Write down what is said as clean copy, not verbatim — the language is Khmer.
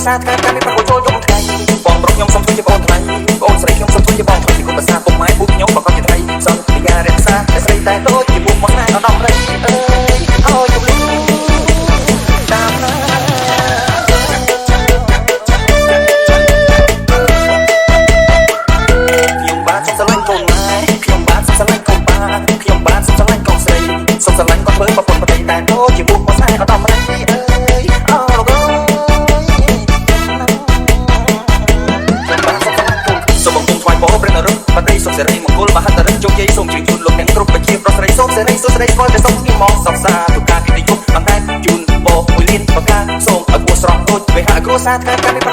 សាថ្កាតាមប្រកចូលយំថ្ងៃបងប្រុសខ្ញុំសុំជួយជាបងថ្លៃបងស្រីខ្ញុំសុំជួយជាបងថ្លៃគុំភាសាពុកម៉ែពួកខ្ញុំប្រកបជាថ្លៃសន្យារក្សាតែស្រីតែដូចជាពួកមកណែអដំរៃអើយអូយជុំលីតាមណាខ្ញុំបាទស្រឡាញ់កូនម៉ែខ្ញុំបាទស្រឡាញ់កូនបាខ្ញុំបាទស្រឡាញ់កូនស្រីសុំស្រឡាញ់គាត់ធ្វើប្រពន្ធប្រទេសតែដូចជាពួកមកណែអដំរៃសេរីមង្គលមហន្តរិញជោគជ័យសូមជឿជូនលោកអ្នកគ្រប់ប្រជាប្រុសស្រីសូមសេរីសុខស្រីស្គាល់តែសូមស្ងៀមមកសព្វសាទូការកិត្តិយសអន្តរជាតិជូនបោមួយលានប្រកាសសូមឲ្យគួរស្រស់ដូចវេហៈគ្រួសារថ្ងៃកាន់